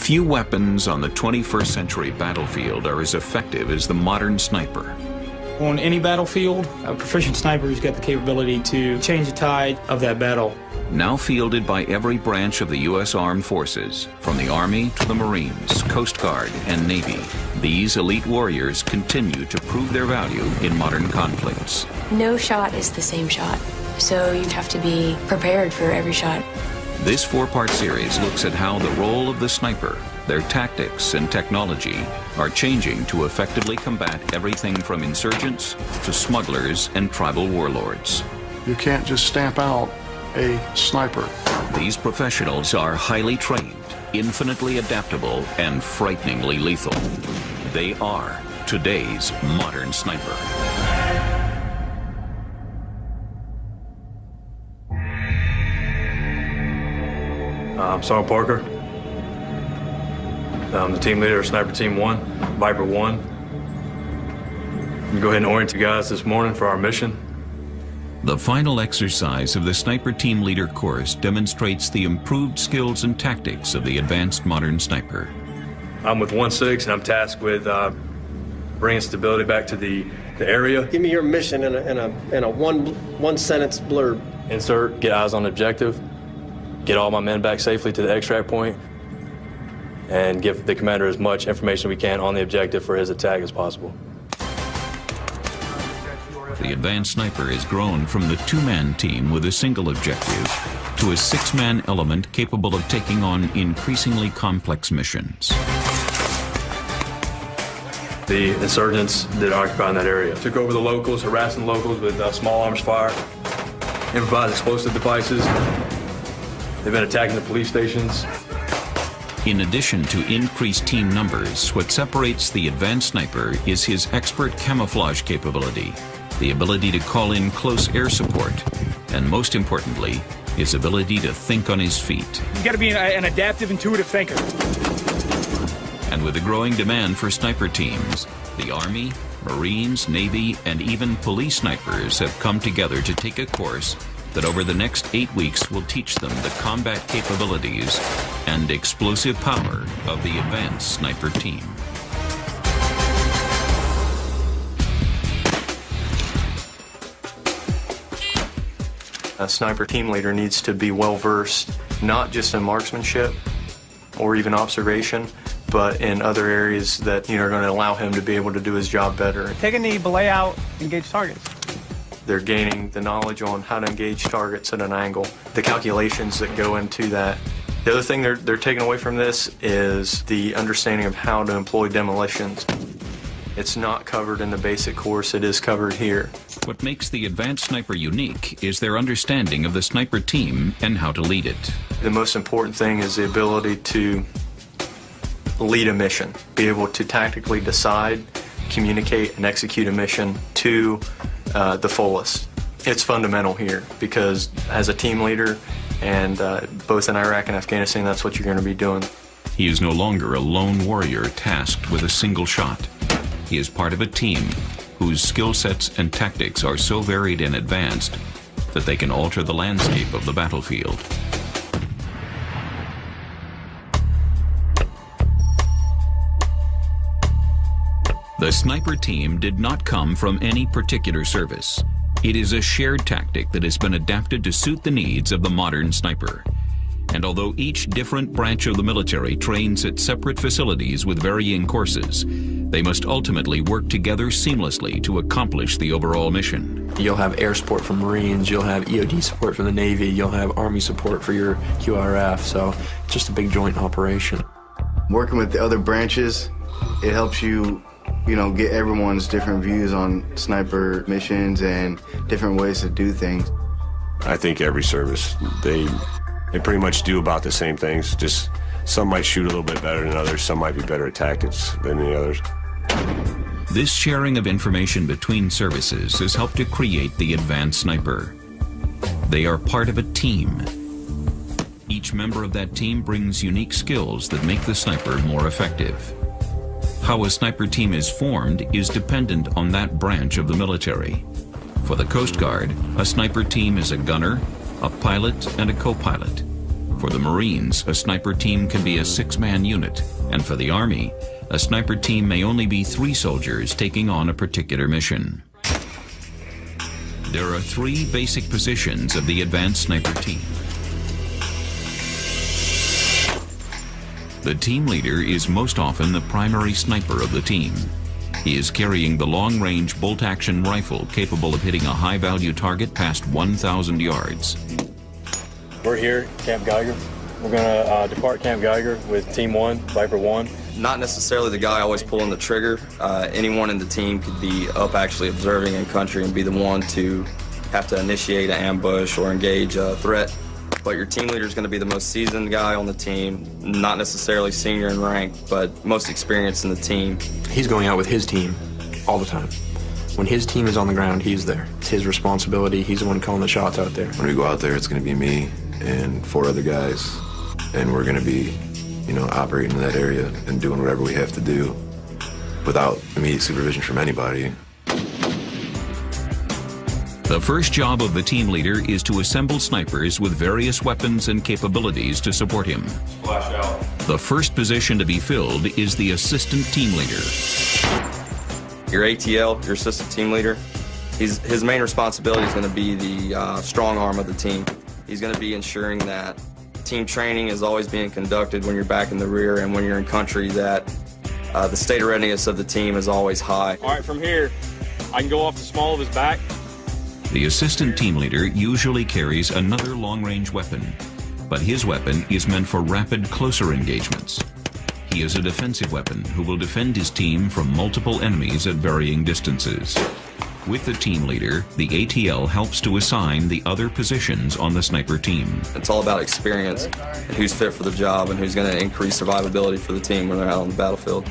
Few weapons on the 21st century battlefield are as effective as the modern sniper. On any battlefield, a proficient sniper has got the capability to change the tide of that battle. Now fielded by every branch of the U.S. Armed Forces, from the Army to the Marines, Coast Guard, and Navy, these elite warriors continue to prove their value in modern conflicts. No shot is the same shot, so you have to be prepared for every shot. This four-part series looks at how the role of the sniper, their tactics and technology are changing to effectively combat everything from insurgents to smugglers and tribal warlords. You can't just stamp out a sniper. These professionals are highly trained, infinitely adaptable, and frighteningly lethal. They are today's modern sniper. I'm Sergeant Parker. I'm the team leader of Sniper Team 1, Viper 1. I'm go ahead and orient you guys this morning for our mission. The final exercise of the Sniper Team Leader course demonstrates the improved skills and tactics of the advanced modern sniper. I'm with 1-6 and I'm tasked with bringing stability back to the area. Give me your mission in a one sentence blurb. Insert, get eyes on objective, get all my men back safely to the extract point, and give the commander as much information we can on the objective for his attack as possible. The advanced sniper has grown from the two-man team with a single objective to a six-man element capable of taking on increasingly complex missions. The insurgents that are occupying that area took over the locals, harassing locals with small arms fire, improvised explosive devices. They've been attacking the police stations. In addition to increased team numbers, what separates the advanced sniper is his expert camouflage capability, the ability to call in close air support, and most importantly, his ability to think on his feet. You've got to be an adaptive, intuitive thinker. And with the growing demand for sniper teams, the Army, Marines, Navy, and even police snipers have come together to take a course that over the next 8 weeks will teach them the combat capabilities and explosive power of the advanced sniper team. A sniper team leader needs to be well versed, not just in marksmanship or even observation, but in other areas that are going to allow him to be able to do his job better. Take a knee, belay out, engage targets. They're gaining the knowledge on how to engage targets at an angle, the calculations that go into that. The other thing they're taking away from this is the understanding of how to employ demolitions. It's not covered in the basic course, it is covered here. What makes the advanced sniper unique is their understanding of the sniper team and how to lead it. The most important thing is the ability to lead a mission, be able to tactically decide, communicate, and execute a mission to the fullest. It's fundamental here because as a team leader and both in Iraq and Afghanistan, that's what you're going to be doing. He is no longer a lone warrior tasked with a single shot. He is part of a team whose skill sets and tactics are so varied and advanced that they can alter the landscape of the battlefield. The sniper team did not come from any particular service. It is a shared tactic that has been adapted to suit the needs of the modern sniper. And although each different branch of the military trains at separate facilities with varying courses, they must ultimately work together seamlessly to accomplish the overall mission. You'll have air support from Marines, you'll have EOD support from the Navy, you'll have Army support for your QRF, so it's just a big joint operation. Working with the other branches, it helps you get everyone's different views on sniper missions and different ways to do things. I think every service, they pretty much do about the same things, just some might shoot a little bit better than others, some might be better at tactics than the others. This sharing of information between services has helped to create the advanced sniper. They are part of a team. Each member of that team brings unique skills that make the sniper more effective. How a sniper team is formed is dependent on that branch of the military. For the Coast Guard, a sniper team is a gunner, a pilot, and a co-pilot. For the Marines, a sniper team can be a 6-man unit, and for the Army, a sniper team may only be 3 soldiers taking on a particular mission. There are 3 basic positions of the advanced sniper team. The team leader is most often the primary sniper of the team. He is carrying the long-range bolt-action rifle capable of hitting a high-value target past 1,000 yards. We're here at Camp Geiger. We're going to depart Camp Geiger with Team 1, Viper 1. Not necessarily the guy always pulling the trigger. Anyone in the team could be up actually observing in country and be the one to have to initiate an ambush or engage a threat. But your team leader is going to be the most seasoned guy on the team, not necessarily senior in rank, but most experienced in the team. He's going out with his team all the time. When his team is on the ground, he's there. It's his responsibility. He's the one calling the shots out there. When we go out there, it's going to be me and 4 other guys, and we're going to be, operating in that area and doing whatever we have to do without immediate supervision from anybody. The first job of the team leader is to assemble snipers with various weapons and capabilities to support him. Flash out. The first position to be filled is the assistant team leader. Your ATL, your assistant team leader, his main responsibility is going to be the strong arm of the team. He's going to be ensuring that team training is always being conducted when you're back in the rear, and when you're in country, that the state of readiness of the team is always high. All right, from here, I can go off the small of his back. The assistant team leader usually carries another long-range weapon, but his weapon is meant for rapid, closer engagements. He is a defensive weapon who will defend his team from multiple enemies at varying distances. With the team leader, the ATL helps to assign the other positions on the sniper team. It's all about experience and who's fit for the job and who's going to increase survivability for the team when they're out on the battlefield.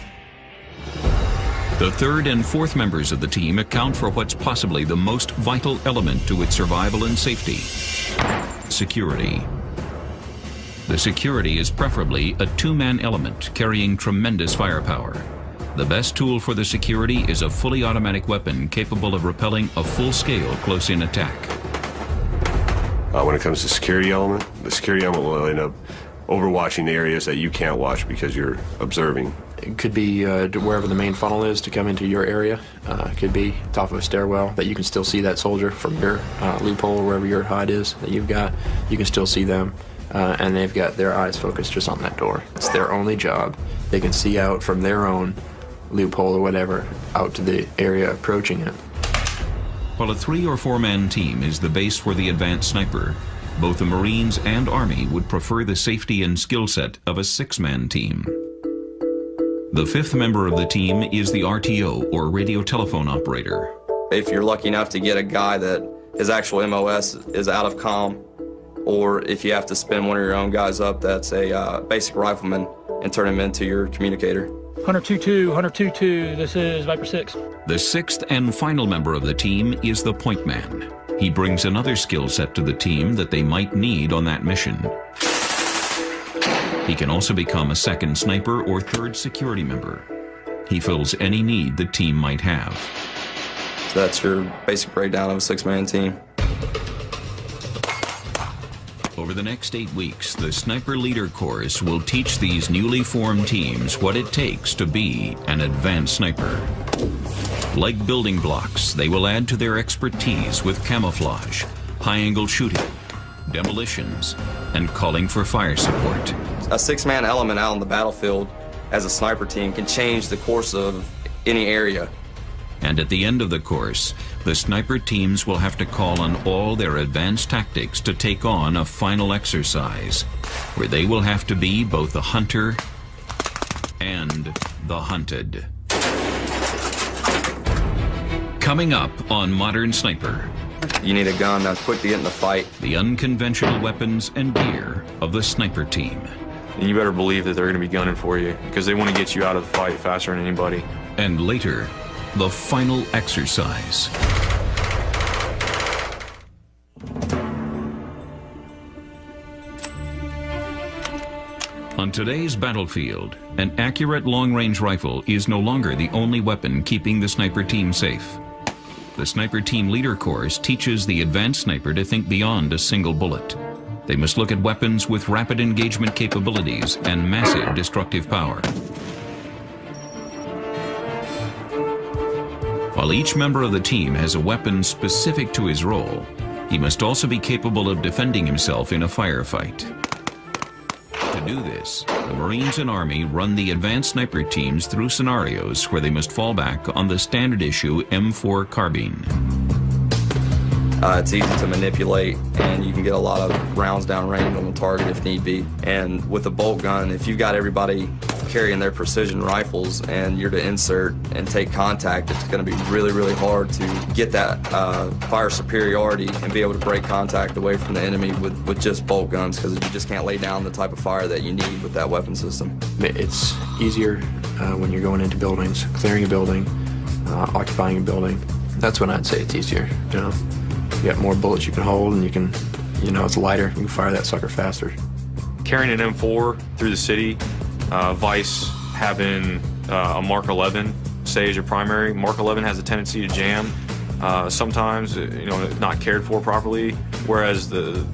The 3rd and 4th members of the team account for what's possibly the most vital element to its survival and safety: security. The security is preferably a 2-man element carrying tremendous firepower. The best tool for the security is a fully automatic weapon capable of repelling a full-scale close-in attack. When it comes to security element, the security element will end up overwatching the areas that you can't watch because you're observing. It could be wherever the main funnel is to come into your area. It could be top of a stairwell that you can still see that soldier from your loophole or wherever your hide is that you've got. You can still see them, and they've got their eyes focused just on that door. It's their only job. They can see out from their own loophole or whatever out to the area approaching it. While a 3- or 4-man team is the base for the advanced sniper, both the Marines and Army would prefer the safety and skill set of a 6-man team. The 5th member of the team is the RTO, or radio telephone operator. If you're lucky enough to get a guy that his actual MOS is out of comm, or if you have to spin one of your own guys up that's a basic rifleman and turn him into your communicator. Hunter 2-2, Hunter 2-2, this is Viper 6. The 6th and final member of the team is the point man. He brings another skill set to the team that they might need on that mission. He can also become a 2nd sniper or 3rd security member. He fills any need the team might have. So that's your basic breakdown of a 6-man team. Over the next 8 weeks, the Sniper Leader course will teach these newly formed teams what it takes to be an advanced sniper. Like building blocks, they will add to their expertise with camouflage, high-angle shooting, demolitions, and calling for fire support. A 6-man element out on the battlefield as a sniper team can change the course of any area. And at the end of the course, the sniper teams will have to call on all their advanced tactics to take on a final exercise, where they will have to be both the hunter and the hunted. Coming up on Modern Sniper. You need a gun that's quick to get in the fight. The unconventional weapons and gear of the sniper team. And you better believe that they're going to be gunning for you, because they want to get you out of the fight faster than anybody. And later, the final exercise. On today's battlefield, an accurate long-range rifle is no longer the only weapon keeping the sniper team safe. The Sniper Team Leader course teaches the advanced sniper to think beyond a single bullet. They must look at weapons with rapid engagement capabilities and massive destructive power. While each member of the team has a weapon specific to his role, he must also be capable of defending himself in a firefight. To do this, the Marines and Army run the advanced sniper teams through scenarios where they must fall back on the standard issue M4 carbine. It's easy to manipulate, and you can get a lot of rounds down range on the target if need be. And with a bolt gun, if you've got everybody carrying their precision rifles and you're to insert and take contact, it's going to be really, really hard to get that fire superiority and be able to break contact away from the enemy with just bolt guns, because you just can't lay down the type of fire that you need with that weapon system. It's easier when you're going into buildings, clearing a building, occupying a building. That's when I'd say it's easier, you know. You got more bullets you can hold, and you can, you know, it's lighter. You can fire that sucker faster. Carrying an M4 through the city, Vice having a Mark 11, say, as your primary. Mark 11 has a tendency to jam. Sometimes, you know, not cared for properly, whereas the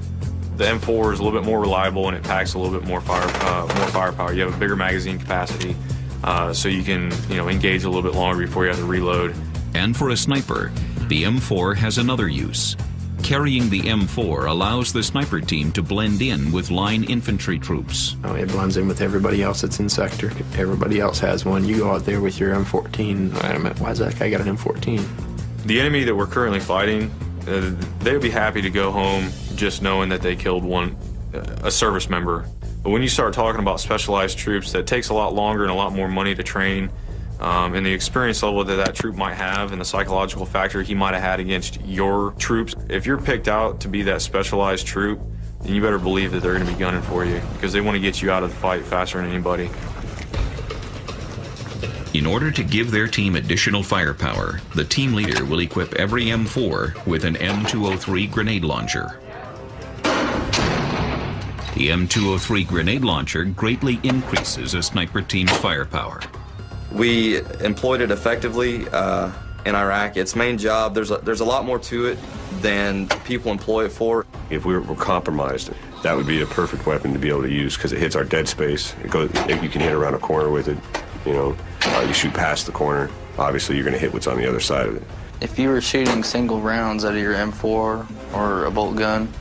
M4 is a little bit more reliable and it packs a little bit more firepower. You have a bigger magazine capacity, so you can, you know, engage a little bit longer before you have to reload. And for a sniper, the M4 has another use. Carrying the M4 allows the sniper team to blend in with line infantry troops. Oh, it blends in with everybody else that's in sector. Everybody else has one. You go out there with your M14. Wait a minute, why's that guy got an M14? The enemy that we're currently fighting, they would be happy to go home just knowing that they killed a service member. But when you start talking about specialized troops, that takes a lot longer and a lot more money to train. And the experience level that troop might have and the psychological factor he might have had against your troops. If you're picked out to be that specialized troop, then you better believe that they're going to be gunning for you, because they want to get you out of the fight faster than anybody. In order to give their team additional firepower, the team leader will equip every M4 with an M203 grenade launcher. The M203 grenade launcher greatly increases a sniper team's firepower. We employed it effectively in Iraq. Its main job, there's a lot more to it than people employ it for. If we were compromised, that would be a perfect weapon to be able to use, because it hits our dead space. You can hit around a corner with it, you know. You shoot past the corner, obviously you're going to hit what's on the other side of it. If you were shooting single rounds out of your M4 or a bolt gun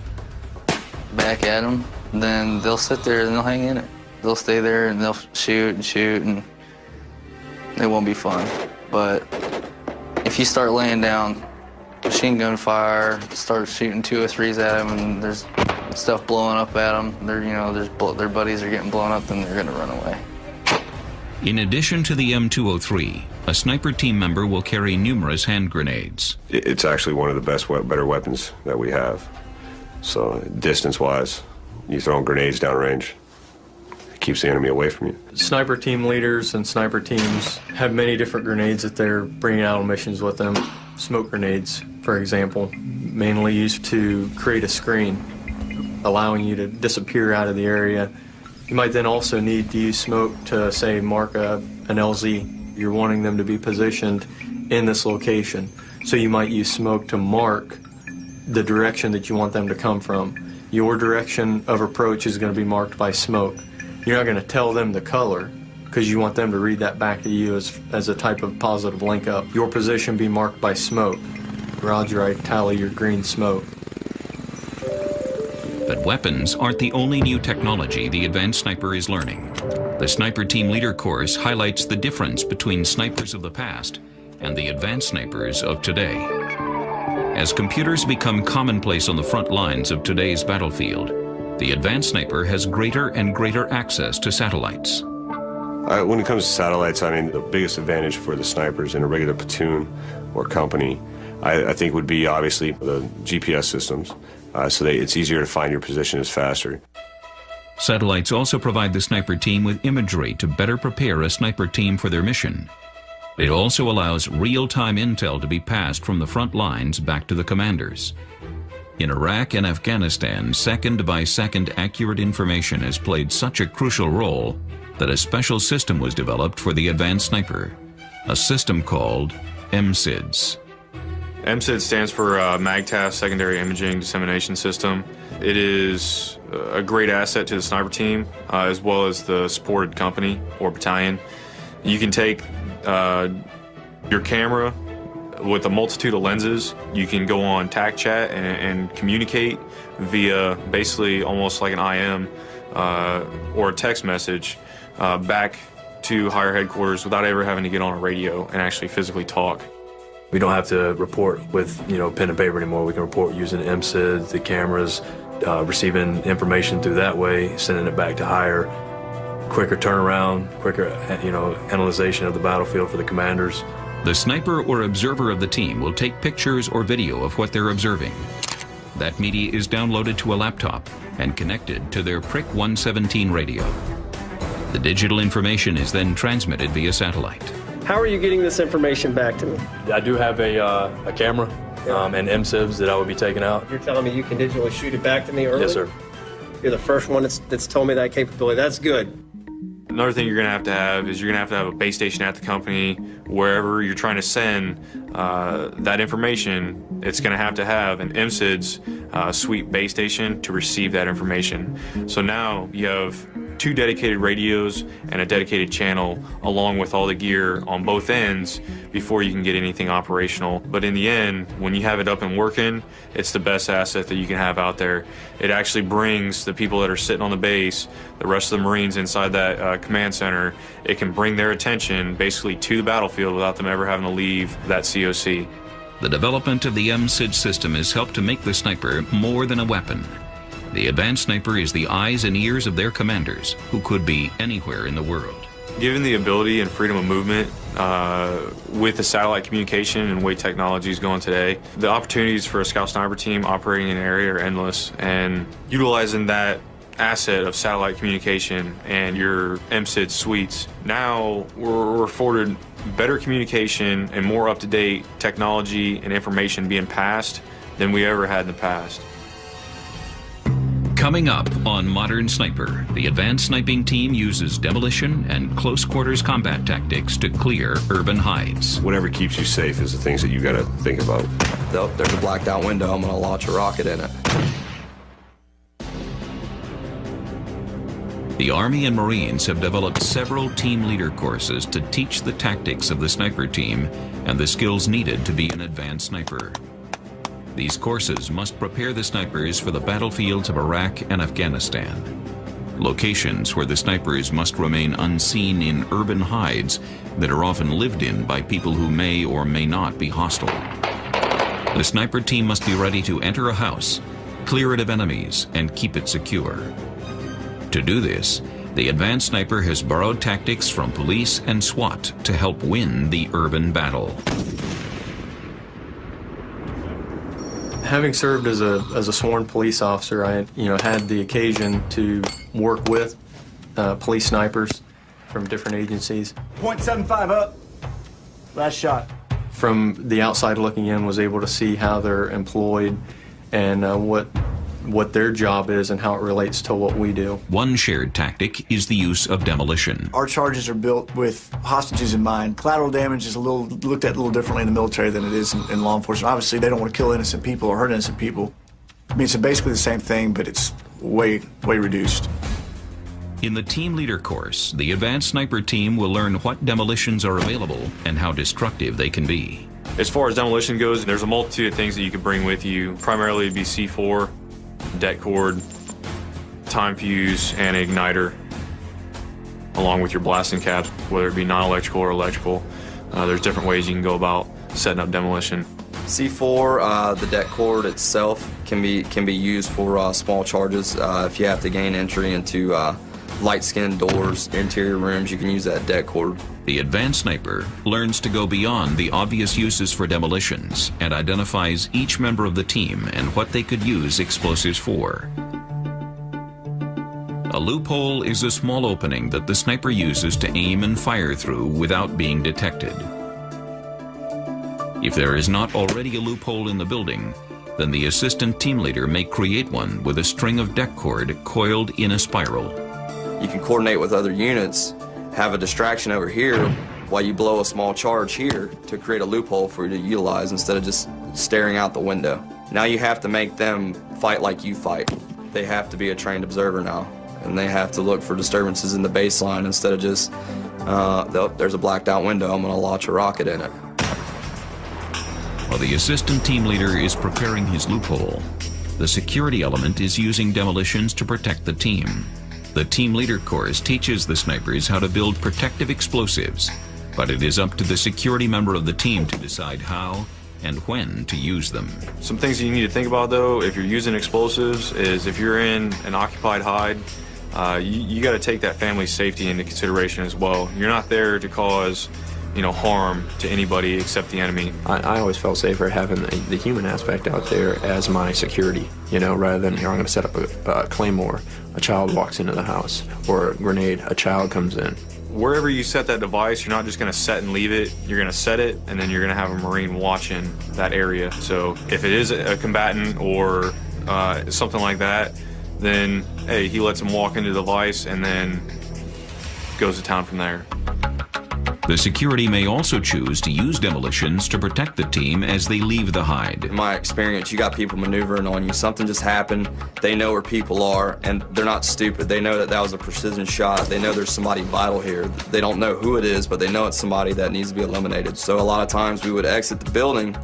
back at them, then they'll sit there and they'll hang in it. They'll stay there and they'll shoot and it won't be fun. But if you start laying down machine gun fire, start shooting 203s at them, and there's stuff blowing up at them, their buddies are getting blown up, then they're going to run away. In addition to the M203, a sniper team member will carry numerous hand grenades. It's actually one of the better weapons that we have. So distance-wise, you throwing grenades downrange, keeps the enemy away from you. Sniper team leaders and sniper teams have many different grenades that they're bringing out on missions with them. Smoke grenades, for example, mainly used to create a screen, allowing you to disappear out of the area. You might then also need to use smoke to, say, mark an LZ. You're wanting them to be positioned in this location. So you might use smoke to mark the direction that you want them to come from. Your direction of approach is going to be marked by smoke. You're not going to tell them the color, because you want them to read that back to you as a type of positive link up. Your position be marked by smoke. Roger, I tally your green smoke. But weapons aren't the only new technology the advanced sniper is learning. The Sniper Team Leader course highlights the difference between snipers of the past and the advanced snipers of today. As computers become commonplace on the front lines of today's battlefield, the advanced sniper has greater and greater access to satellites. When it comes to satellites, I mean, the biggest advantage for the snipers in a regular platoon or company, I think, would be obviously the GPS systems. So it's easier to find your position, is faster. Satellites also provide the sniper team with imagery to better prepare a sniper team for their mission. It also allows real-time intel to be passed from the front lines back to the commanders. In Iraq and Afghanistan, second-by-second accurate information has played such a crucial role that a special system was developed for the advanced sniper, a system called MSIDS. MSID stands for MAGTF, Secondary Imaging Dissemination System. It is a great asset to the sniper team, as well as the supported company or battalion. You can take your camera with a multitude of lenses. You can go on TAC chat and communicate via basically almost like an IM or a text message back to higher headquarters without ever having to get on a radio and actually physically talk. We don't have to report with pen and paper anymore. We can report using MSID, the cameras, receiving information through that way, sending it back to higher, quicker turnaround, quicker analyzation of the battlefield for the commanders. The sniper or observer of the team will take pictures or video of what they're observing. That media is downloaded to a laptop and connected to their PRIC 117 radio. The digital information is then transmitted via satellite. How are you getting this information back to me? I do have a camera and MSIBs that I would be taking out. You're telling me you can digitally shoot it back to me early? Yes, sir. You're the first one that's told me that capability. That's good. Another thing you're going to have is you're going to have a base station at the company. Wherever you're trying to send that information, it's going to have an MSID's suite base station to receive that information. So now you have 2 dedicated radios and a dedicated channel along with all the gear on both ends before you can get anything operational. But in the end, when you have it up and working, it's the best asset that you can have out there. It actually brings the people that are sitting on the base, the rest of the Marines inside that command center, it can bring their attention basically to the battlefield without them ever having to leave that COC. The development of the MSID system has helped to make the sniper more than a weapon. The advanced sniper is the eyes and ears of their commanders, who could be anywhere in the world. Given the ability and freedom of movement with the satellite communication and way technology is going today, the opportunities for a scout sniper team operating in an area are endless, and utilizing that asset of satellite communication and your MSID suites, now we're afforded better communication and more up-to-date technology and information being passed than we ever had in the past. Coming up on Modern Sniper, the advanced sniping team uses demolition and close quarters combat tactics to clear urban hides. Whatever keeps you safe is the things that you got to think about. There's a blacked out window, I'm going to launch a rocket in it. The Army and Marines have developed several team leader courses to teach the tactics of the sniper team and the skills needed to be an advanced sniper. These courses must prepare the snipers for the battlefields of Iraq and Afghanistan, locations where the snipers must remain unseen in urban hides that are often lived in by people who may or may not be hostile. The sniper team must be ready to enter a house, clear it of enemies, and keep it secure. To do this, the advanced sniper has borrowed tactics from police and SWAT to help win the urban battle. Having served as a sworn police officer, I had the occasion to work with police snipers from different agencies. .75 up. Last shot. From the outside looking in, was able to see how they're employed and what their job is and how it relates to what we do. One shared tactic is the use of demolition. Our charges are built with hostages in mind. Collateral damage is looked at a little differently in the military than it is in law enforcement. Obviously, they don't want to kill innocent people or hurt innocent people. I mean, it's basically the same thing, but it's way reduced. In the team leader course, the advanced sniper team will learn what demolitions are available and how destructive they can be. As far as demolition goes, there's a multitude of things that you could bring with you. Primarily it'd be C4, det cord, time fuse, and igniter, along with your blasting caps, whether it be non-electrical or electrical. There's different ways you can go about setting up demolition. C4, the det cord itself can be used for small charges. If you have to gain entry into light-skinned doors, interior rooms, you can use that det cord. The advanced sniper learns to go beyond the obvious uses for demolitions and identifies each member of the team and what they could use explosives for. A loophole is a small opening that the sniper uses to aim and fire through without being detected. If there is not already a loophole in the building, then the assistant team leader may create one with a string of det cord coiled in a spiral. You can coordinate with other units, have a distraction over here while you blow a small charge here to create a loophole for you to utilize instead of just staring out the window. Now you have to make them fight like you fight. They have to be a trained observer now, and they have to look for disturbances in the baseline instead of just, there's a blacked out window, I'm gonna launch a rocket in it. While the assistant team leader is preparing his loophole, the security element is using demolitions to protect the team. The team leader course teaches the snipers how to build protective explosives, but it is up to the security member of the team to decide how and when to use them. Some things you need to think about, though, if you're using explosives, is if you're in an occupied hide, you got to take that family's safety into consideration as well. You're not there to cause, harm to anybody except the enemy. I always felt safer having the human aspect out there as my security, rather than, I'm going to set up a claymore, a child walks into the house, or a grenade, a child comes in. Wherever you set that device, you're not just going to set and leave it. You're going to set it, and then you're going to have a Marine watching that area. So if it is a combatant or something like that, then, hey, he lets him walk into the device and then goes to town from there. The security may also choose to use demolitions to protect the team as they leave the hide. In my experience, you got people maneuvering on you. Something just happened. They know where people are, and they're not stupid. They know that was a precision shot. They know there's somebody vital here. They don't know who it is, but they know it's somebody that needs to be eliminated. So a lot of times we would exit the building,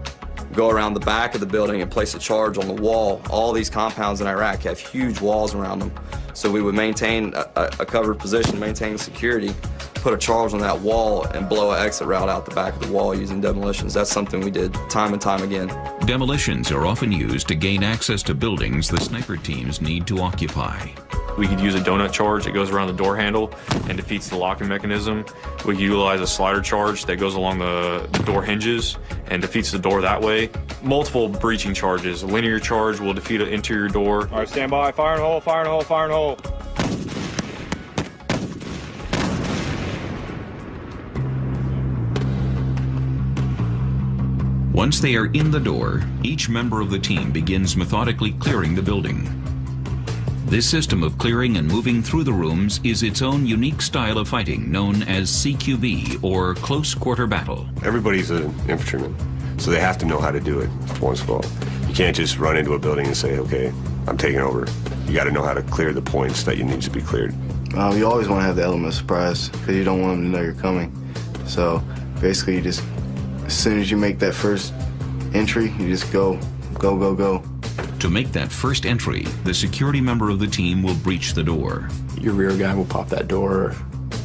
go around the back of the building and place a charge on the wall. All these compounds in Iraq have huge walls around them. So we would maintain a covered position, maintain security, put a charge on that wall, and blow an exit route out the back of the wall using demolitions. That's something we did time and time again. Demolitions are often used to gain access to buildings the sniper teams need to occupy. We could use a donut charge that goes around the door handle and defeats the locking mechanism. We could utilize a slider charge that goes along the door hinges and defeats the door that way. Multiple breaching charges. A linear charge will defeat an interior door. All right, stand by. Fire and hole, fire and hole, fire and hole. Once they are in the door, each member of the team begins methodically clearing the building. This system of clearing and moving through the rooms is its own unique style of fighting known as CQB, or close quarter battle. Everybody's an infantryman, so they have to know how to do it once for all. You can't just run into a building and say, okay, I'm taking over. You got to know how to clear the points that you need to be cleared. You always want to have the element of surprise because you don't want them to know you're coming. So basically you just, as soon as you make that first entry, you just go, go, go, go. To make that first entry, the security member of the team will breach the door. Your rear guy will pop that door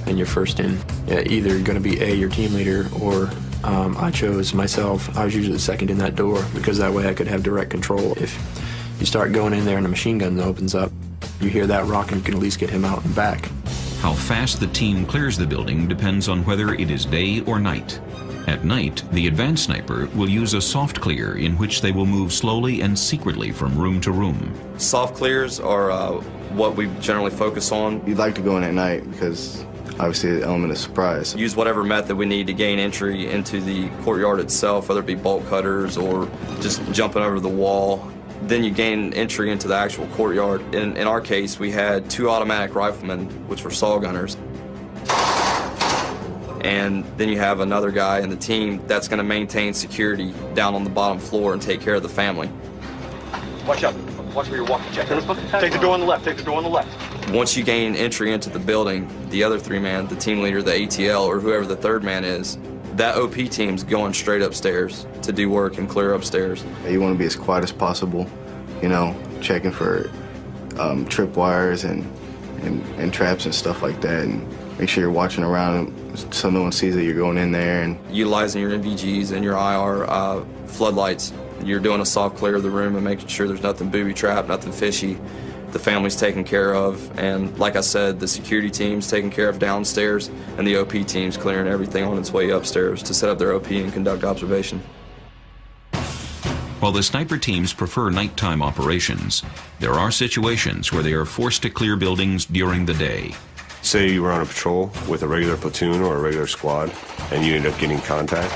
and you're first in. Either going to be your team leader, or I chose myself. I was usually the second in that door because that way I could have direct control. If you start going in there and the machine gun opens up, you hear that rock and you can at least get him out and back. How fast the team clears the building depends on whether it is day or night. At night, the advanced sniper will use a soft clear in which they will move slowly and secretly from room to room. Soft clears are what we generally focus on. You'd like to go in at night because obviously the element of surprise. Use whatever method we need to gain entry into the courtyard itself, whether it be bolt cutters or just jumping over the wall. Then you gain entry into the actual courtyard. In our case, we had 2 automatic riflemen, which were saw gunners. And then you have another guy in the team that's going to maintain security down on the bottom floor and take care of the family. Watch out. Watch where you're walking. Check. Take the door on the left. Take the door on the left. Once you gain entry into the building, the other 3-man, the team leader, the ATL, or whoever the 3rd man is, that OP team's going straight upstairs to do work and clear upstairs. You want to be as quiet as possible, checking for tripwires and traps and stuff like that, and make sure you're watching around so no one sees that you're going in there. And utilizing your NVGs and your IR floodlights, you're doing a soft clear of the room and making sure there's nothing booby-trapped, nothing fishy. The family's taken care of, and like I said, the security team's taken care of downstairs, and the OP team's clearing everything on its way upstairs to set up their OP and conduct observation. While the sniper teams prefer nighttime operations, there are situations where they are forced to clear buildings during the day. Say you were on a patrol with a regular platoon or a regular squad, and you ended up getting contact,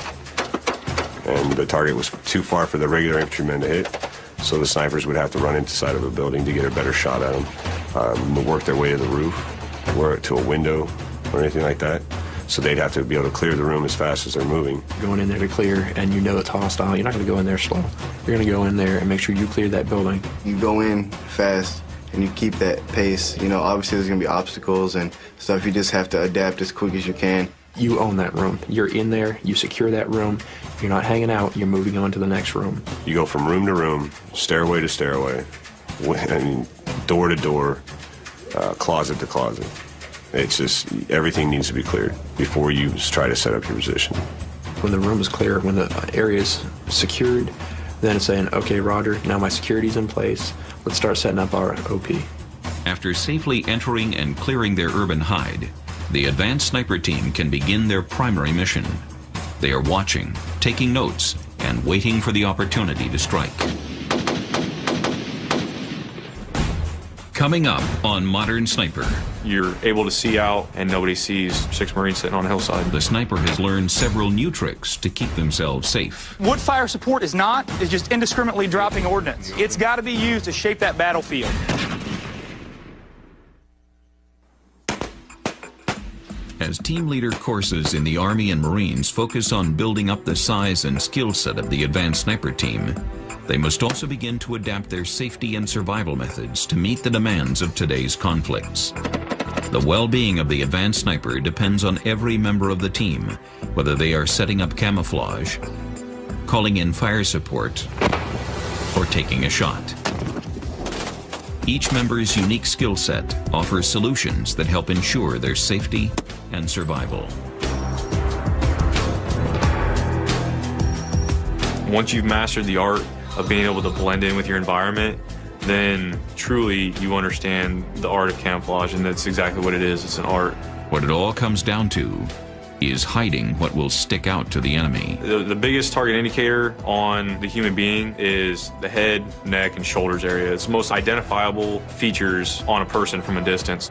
and the target was too far for the regular infantrymen to hit, so the snipers would have to run inside of a building to get a better shot at them, work their way to the roof, or to a window, or anything like that. So they'd have to be able to clear the room as fast as they're moving. Going in there to clear and you know it's hostile, you're not going to go in there slow. You're going to go in there and make sure you clear that building. You go in fast and you keep that pace. You know, obviously there's going to be obstacles and stuff. You just have to adapt as quick as you can. You own that room. You're in there, you secure that room. You're not hanging out, you're moving on to the next room. You go from room to room, stairway to stairway, and door to door, closet to closet. It's just, everything needs to be cleared before you try to set up your position. When the room is clear, when the area is secured, then it's saying, okay, Roger, now my security's in place. Let's start setting up our OP. After safely entering and clearing their urban hide, the advanced sniper team can begin their primary mission. They are watching, taking notes, and waiting for the opportunity to strike. Coming up on Modern Sniper. You're able to see out and nobody sees 6 Marines sitting on a hillside. The sniper has learned several new tricks to keep themselves safe. What fire support is just indiscriminately dropping ordnance. It's got to be used to shape that battlefield. As team leader courses in the Army and Marines focus on building up the size and skill set of the advanced sniper team, they must also begin to adapt their safety and survival methods to meet the demands of today's conflicts. The well-being of the advanced sniper depends on every member of the team, whether they are setting up camouflage, calling in fire support, or taking a shot. Each member's unique skill set offers solutions that help ensure their safety and survival. Once you've mastered the art of being able to blend in with your environment, then truly you understand the art of camouflage, and that's exactly what it is. It's an art. What it all comes down to is hiding what will stick out to the enemy. The biggest target indicator on the human being is the head, neck, and shoulders area. It's the most identifiable features on a person from a distance.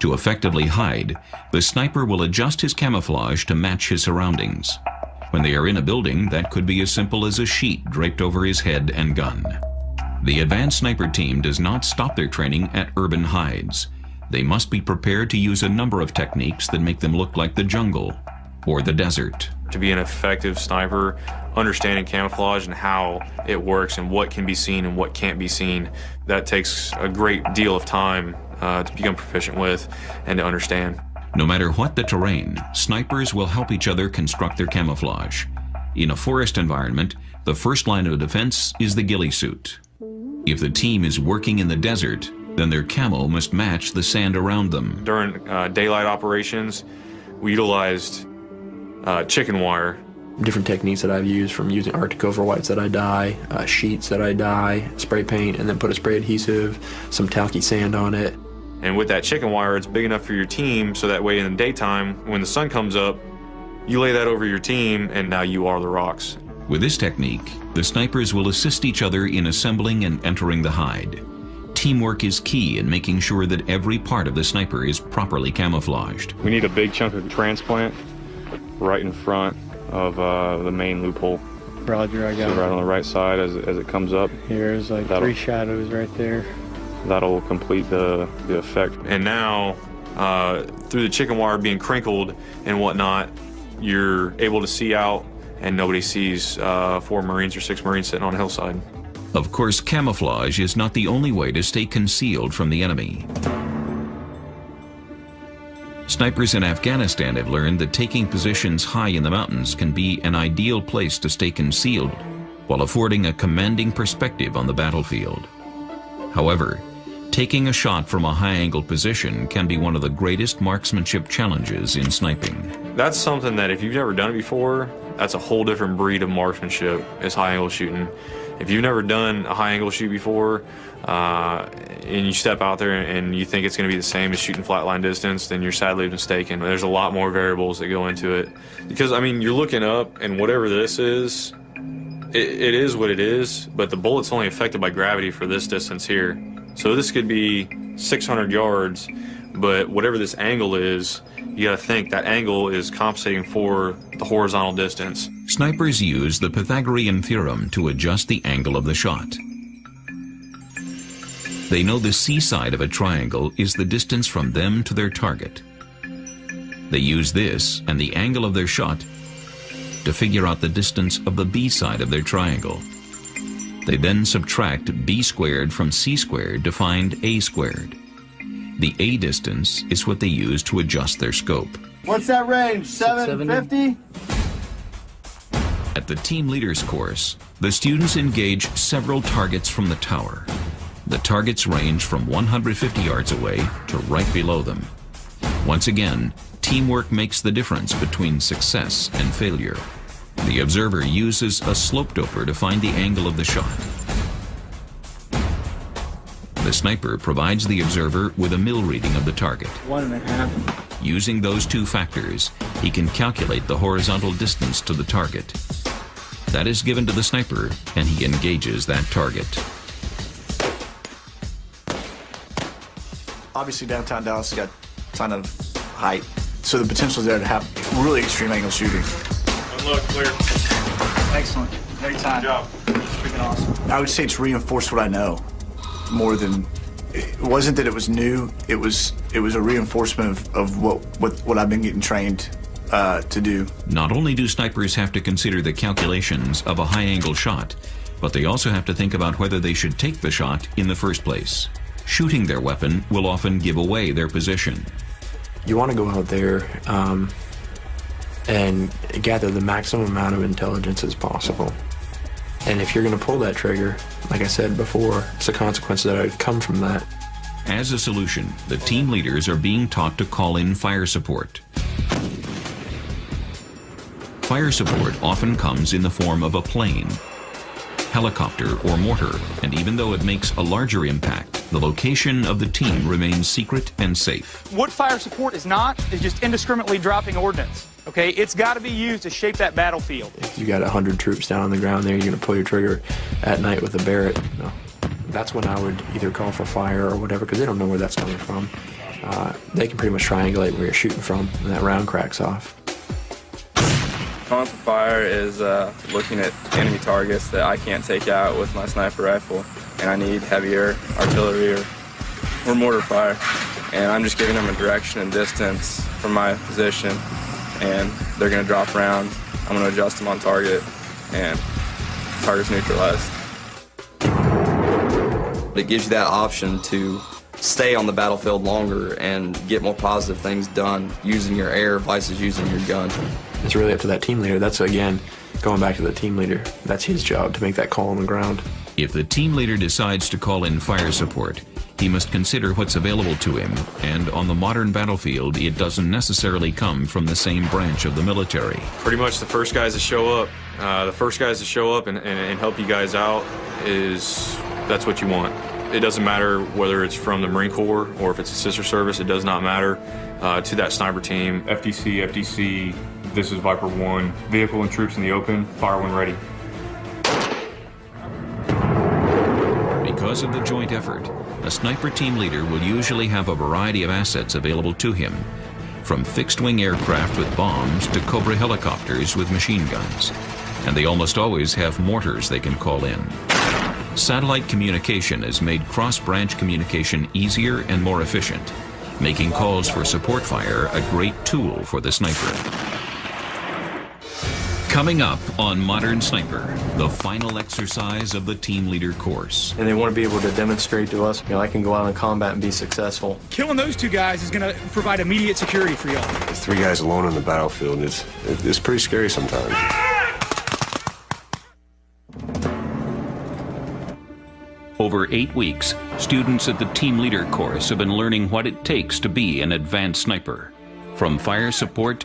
To effectively hide, the sniper will adjust his camouflage to match his surroundings. When they are in a building, that could be as simple as a sheet draped over his head and gun. The advanced sniper team does not stop their training at urban hides. They must be prepared to use a number of techniques that make them look like the jungle or the desert. To be an effective sniper, understanding camouflage and how it works and what can be seen and what can't be seen, that takes a great deal of time to become proficient with and to understand. No matter what the terrain, snipers will help each other construct their camouflage. In a forest environment, the first line of defense is the ghillie suit. If the team is working in the desert, then their camo must match the sand around them. During daylight operations, we utilized chicken wire. Different techniques that I've used, from using Arctic Overwhites that I dye, sheets that I dye, spray paint, and then put a spray adhesive, some talky sand on it. And with that chicken wire, it's big enough for your team, so that way in the daytime, when the sun comes up, you lay that over your team, and now you are the rocks. With this technique, the snipers will assist each other in assembling and entering the hide. Teamwork is key in making sure that every part of the sniper is properly camouflaged. We need a big chunk of transplant right in front of the main loophole. Roger, I got it. Right on the right side as it comes up. Here's like 3 shadows right there. That'll complete the effect. And now, through the chicken wire being crinkled and whatnot, you're able to see out and nobody sees 4 Marines or 6 Marines sitting on a hillside. Of course, camouflage is not the only way to stay concealed from the enemy. Snipers in Afghanistan have learned that taking positions high in the mountains can be an ideal place to stay concealed, while affording a commanding perspective on the battlefield. However, taking a shot from a high-angled position can be one of the greatest marksmanship challenges in sniping. That's something that if you've never done it before, that's a whole different breed of marksmanship, is high-angle shooting. If you've never done a high-angle shoot before, and you step out there and you think it's going to be the same as shooting flatline distance, then you're sadly mistaken. There's a lot more variables that go into it. Because, I mean, you're looking up, and whatever this is, it is what it is, but the bullet's only affected by gravity for this distance here. So this could be 600 yards, but whatever this angle is, you gotta think that angle is compensating for the horizontal distance. Snipers use the Pythagorean theorem to adjust the angle of the shot. They know the C side of a triangle is the distance from them to their target. They use this and the angle of their shot to figure out the distance of the B side of their triangle. They then subtract B squared from C squared to find A squared. The A distance is what they use to adjust their scope. What's that range? 750? At the Team Leaders course, the students engage several targets from the tower. The targets range from 150 yards away to right below them. Once again, teamwork makes the difference between success and failure. The observer uses a slope doper to find the angle of the shot. The sniper provides the observer with a mil reading of the target. 1.5. Using those two factors, he can calculate the horizontal distance to the target. That is given to the sniper, and he engages that target. Obviously, downtown Dallas has got a ton of height, so the potential is there to have really extreme angle shooting. Look, clear. Excellent. Great time. Good job. Freaking awesome. I would say it's reinforced what I know more than it wasn't that it was new. It was a reinforcement of what I've been getting trained to do. Not only do snipers have to consider the calculations of a high-angle shot, but they also have to think about whether they should take the shot in the first place. Shooting their weapon will often give away their position. You want to go out there and gather the maximum amount of intelligence as possible. And if you're going to pull that trigger, like I said before, it's the consequences that would come from that. As a solution, the team leaders are being taught to call in fire support. Fire support often comes in the form of a plane, helicopter, or mortar, and even though it makes a larger impact, the location of the team remains secret and safe. What fire support is not is just indiscriminately dropping ordnance. Okay, it's got to be used to shape that battlefield. If you got 100 troops down on the ground there, you're going to pull your trigger at night with a Barrett. No. That's when I would either call for fire or whatever, because they don't know where that's coming from. They can pretty much triangulate where you're shooting from, and that round cracks off. Calling for fire is looking at enemy targets that I can't take out with my sniper rifle, and I need heavier artillery or mortar fire. And I'm just giving them a direction and distance from my position, and they're going to drop around. I'm going to adjust them on target, and target's neutralized. It gives you that option to stay on the battlefield longer and get more positive things done using your air versus using your gun. It's really up to that team leader. That's, again, going back to the team leader. That's his job to make that call on the ground. If the team leader decides to call in fire support, he must consider what's available to him, and on the modern battlefield, it doesn't necessarily come from the same branch of the military. Pretty much the first guys to show up, and help you guys out that's what you want. It doesn't matter whether it's from the Marine Corps or if it's a sister service, it does not matter to that sniper team. FTC, this is Viper 1. Vehicle and troops in the open, fire when ready. Because of the joint effort, a sniper team leader will usually have a variety of assets available to him, from fixed-wing aircraft with bombs to Cobra helicopters with machine guns. And they almost always have mortars they can call in. Satellite communication has made cross-branch communication easier and more efficient, making calls for support fire a great tool for the sniper. Coming up on Modern Sniper, the final exercise of the team leader course. And they want to be able to demonstrate to us, I can go out in combat and be successful. Killing those two guys is going to provide immediate security for y'all. 3 guys alone on the battlefield, it's pretty scary sometimes. Over 8 weeks, students at the Team Leader course have been learning what it takes to be an advanced sniper, from fire support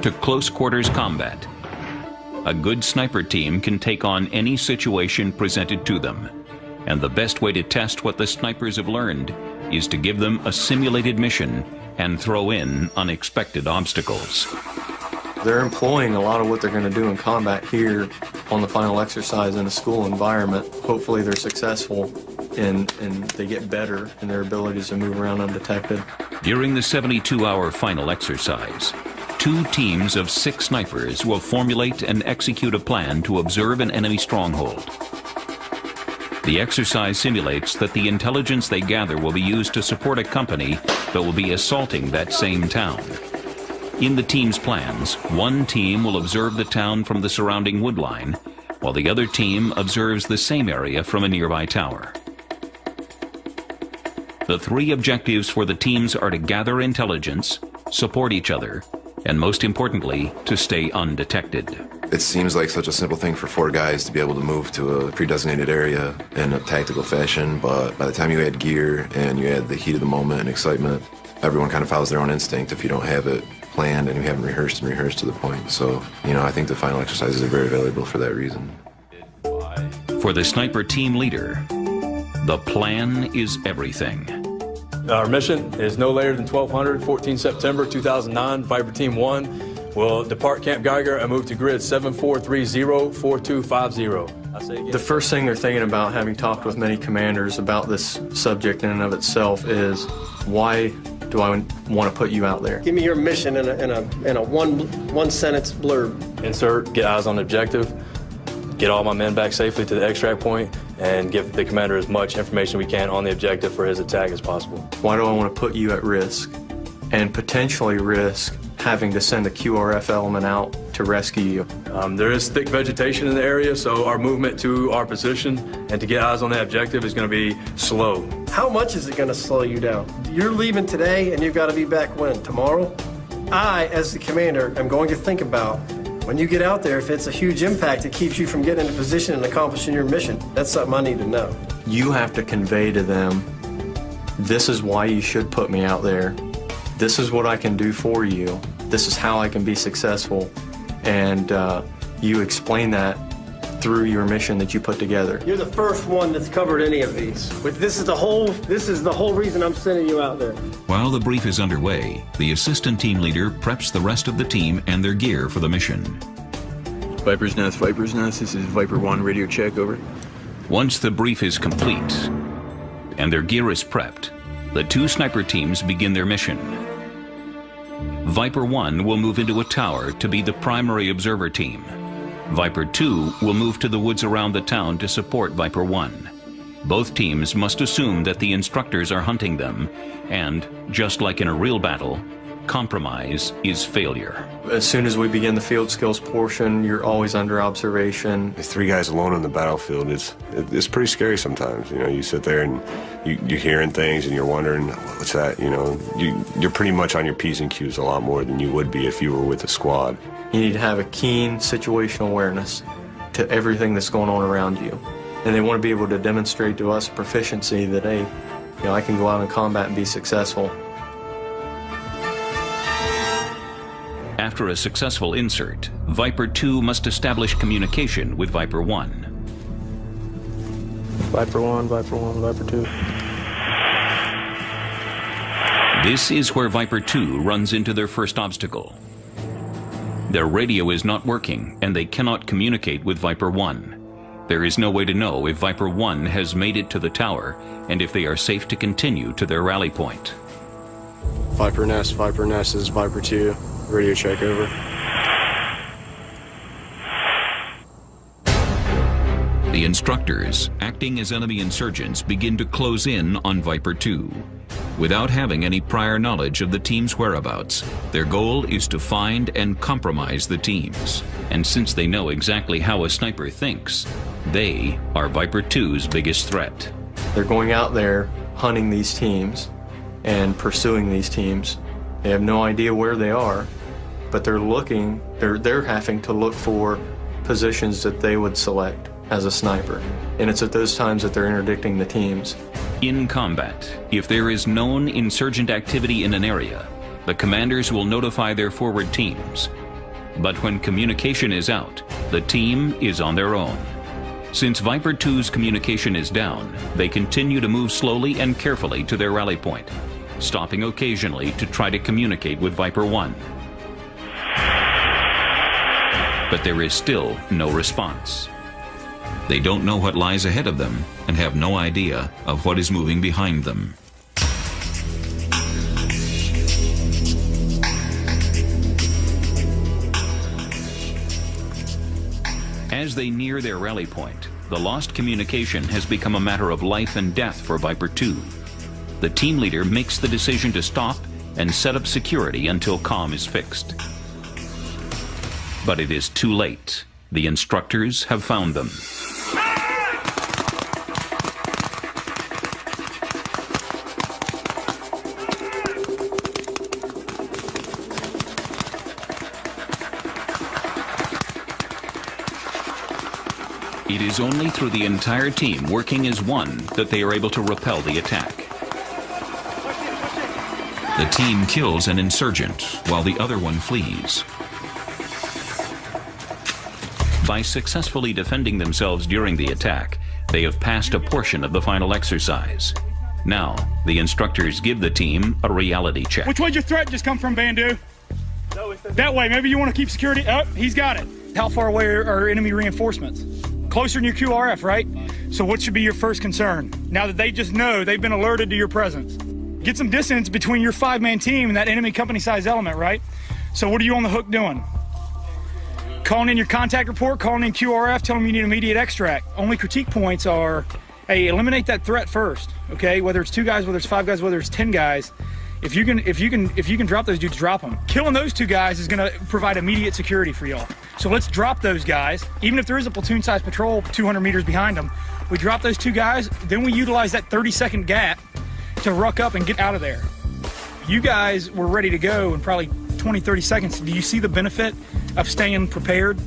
to close quarters combat. A good sniper team can take on any situation presented to them, and the best way to test what the snipers have learned is to give them a simulated mission and throw in unexpected obstacles. They're employing a lot of what they're going to do in combat here on the final exercise in a school environment. Hopefully they're successful and they get better in their abilities to move around undetected. During the 72-hour final exercise, 2 teams of 6 snipers will formulate and execute a plan to observe an enemy stronghold. The exercise simulates that the intelligence they gather will be used to support a company that will be assaulting that same town. In the team's plans, one team will observe the town from the surrounding wood line, while the other team observes the same area from a nearby tower. The three objectives for the teams are to gather intelligence, support each other, and most importantly, to stay undetected. It seems like such a simple thing for 4 guys to be able to move to a pre-designated area in a tactical fashion, but by the time you add gear and you add the heat of the moment and excitement, everyone kind of follows their own instinct if you don't have it planned and you haven't rehearsed to the point. So, I think the final exercises are very valuable for that reason. For the sniper team leader, the plan is everything. Our mission is no later than 1200, 14 September 2009. Viper Team 1 will depart Camp Geiger and move to grid 7430-4250. The first thing they're thinking about, having talked with many commanders about this subject in and of itself, is why do I want to put you out there? Give me your mission in a one sentence blurb. Insert, get eyes on the objective, get all my men back safely to the extract point, and give the commander as much information we can on the objective for his attack as possible. Why do I want to put you at risk and potentially risk having to send a QRF element out to rescue you? There is thick vegetation in the area, so our movement to our position and to get eyes on that objective is going to be slow. How much is it going to slow you down? You're leaving today and you've got to be back when? Tomorrow? I, as the commander, am going to think about when you get out there, if it's a huge impact, it keeps you from getting into position and accomplishing your mission. That's something I need to know. You have to convey to them, this is why you should put me out there. This is what I can do for you. This is how I can be successful. And you explain that through your mission that you put together. You're the first one that's covered any of these. But this is the whole reason I'm sending you out there. While the brief is underway, the assistant team leader preps the rest of the team and their gear for the mission. Viper's Nest, this is Viper 1, radio check, over. Once the brief is complete and their gear is prepped, the two sniper teams begin their mission. Viper 1 will move into a tower to be the primary observer team. Viper 2 will move to the woods around the town to support Viper 1. Both teams must assume that the instructors are hunting them, and, just like in a real battle, compromise is failure. As soon as we begin the field skills portion, you're always under observation. 3 guys alone on the battlefield, it's pretty scary sometimes. You sit there and you're hearing things and you're wondering, what's that? You're pretty much on your P's and Q's a lot more than you would be if you were with a squad. You need to have a keen situational awareness to everything that's going on around you. And they want to be able to demonstrate to us proficiency that, hey, I can go out in combat and be successful. After a successful insert, Viper 2 must establish communication with Viper 1. Viper 1, Viper 1, Viper 2. This is where Viper 2 runs into their first obstacle. Their radio is not working, and they cannot communicate with Viper 1. There is no way to know if Viper 1 has made it to the tower, and if they are safe to continue to their rally point. Viper Nest, this is Viper 2, radio check, over. The instructors, acting as enemy insurgents, begin to close in on Viper 2. Without having any prior knowledge of the team's whereabouts, their goal is to find and compromise the teams. And since they know exactly how a sniper thinks, they are Viper 2's biggest threat. They're going out there hunting these teams and pursuing these teams. They have no idea where they are, but they're having to look for positions that they would select as a sniper. And it's at those times that they're interdicting the teams. In combat, if there is known insurgent activity in an area, the commanders will notify their forward teams. But when communication is out, the team is on their own. Since Viper 2's communication is down, they continue to move slowly and carefully to their rally point, stopping occasionally to try to communicate with Viper 1. But there is still no response. They don't know what lies ahead of them and have no idea of what is moving behind them. As they near their rally point, the lost communication has become a matter of life and death for Viper 2. The team leader makes the decision to stop and set up security until comm is fixed. But it is too late. The instructors have found them. It is only through the entire team working as one that they are able to repel the attack. The team kills an insurgent while the other one flees. By successfully defending themselves during the attack, they have passed a portion of the final exercise. Now, the instructors give the team a reality check. Which way'd your threat just come from, Bandu? That way. Maybe you want to keep security. Oh, he's got it. How far away are enemy reinforcements? Closer than your QRF, right? So what should be your first concern? Now that they just know they've been alerted to your presence. Get some distance between your 5-man team and that enemy company-size element, right? So what are you on the hook doing? Calling in your contact report, calling in QRF, telling them you need immediate extract. Only critique points are, hey, eliminate that threat first, okay? Whether it's 2 guys, whether it's 5 guys, whether it's 10 guys, if you can drop those dudes, drop them. Killing those 2 guys is gonna provide immediate security for y'all. So let's drop those guys. Even if there is a platoon-sized patrol 200 meters behind them, we drop those 2 guys, then we utilize that 30-second gap to ruck up and get out of there. You guys were ready to go in probably 20, 30 seconds. Do you see the benefit of staying prepared,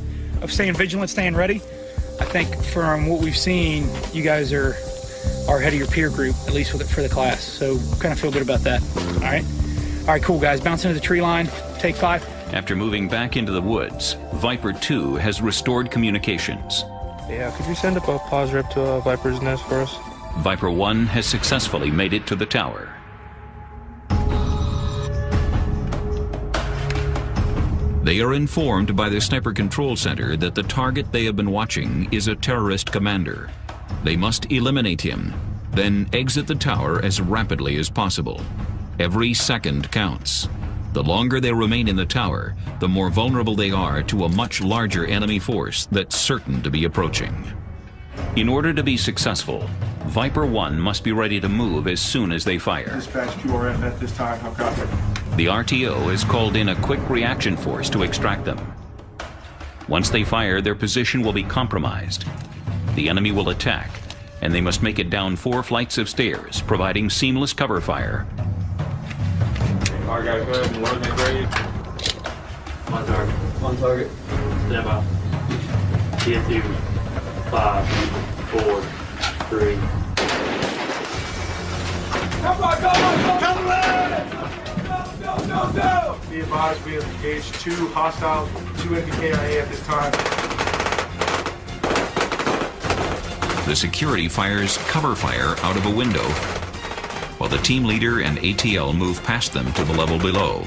of staying vigilant, staying ready? I think from what we've seen, you guys are ahead of your peer group, at least for the class. So kind of feel good about that. All right, cool guys, bounce into the tree line, take 5. After moving back into the woods, Viper 2 has restored communications. Yeah, could you send up a pause rep to Viper's nest for us? Viper 1 has successfully made it to the tower. They are informed by the Sniper Control Center that the target they have been watching is a terrorist commander. They must eliminate him, then exit the tower as rapidly as possible. Every second counts. The longer they remain in the tower, the more vulnerable they are to a much larger enemy force that's certain to be approaching. In order to be successful, Viper 1 must be ready to move as soon as they fire. Dispatch QRF at this time, how copy? The RTO has called in a quick reaction force to extract them. Once they fire, their position will be compromised. The enemy will attack, and they must make it down 4 flights of stairs, providing seamless cover fire. All right, guys, go ahead and load and grade. On target. On target. Step out. Get to 5, 4, 3. Come on, go! Go! Be advised, we have engaged 2 hostile, 2 NVKIA at this time. The security fires cover fire out of a window, while the team leader and ATL move past them to the level below.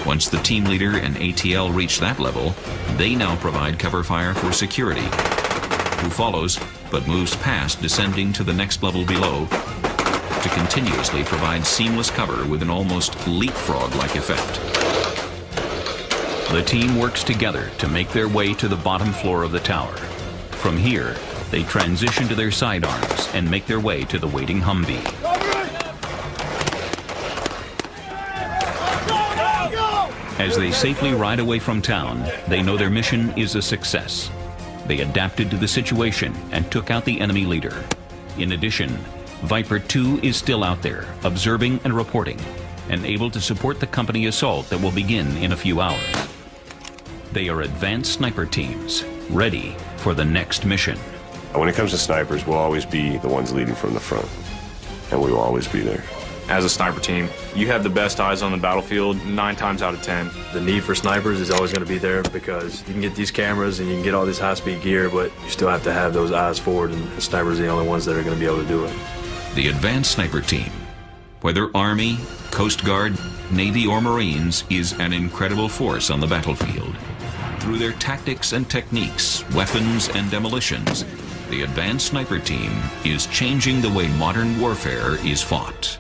Once the team leader and ATL reach that level, they now provide cover fire for security, who follows but moves past, descending to the next level below to continuously provide seamless cover with an almost leapfrog-like effect. The team works together to make their way to the bottom floor of the tower. From here, they transition to their sidearms and make their way to the waiting Humvee. As they safely ride away from town, they know their mission is a success. They adapted to the situation and took out the enemy leader. In addition, Viper 2 is still out there, observing and reporting, and able to support the company assault that will begin in a few hours. They are advanced sniper teams, ready for the next mission. When it comes to snipers, we'll always be the ones leading from the front, and we will always be there. As a sniper team, you have the best eyes on the battlefield 9 times out of 10. The need for snipers is always going to be there because you can get these cameras and you can get all this high-speed gear, but you still have to have those eyes forward, and snipers are the only ones that are going to be able to do it. The advanced sniper team, whether Army, Coast Guard, Navy, or Marines, is an incredible force on the battlefield. Through their tactics and techniques, weapons and demolitions, the advanced sniper team is changing the way modern warfare is fought.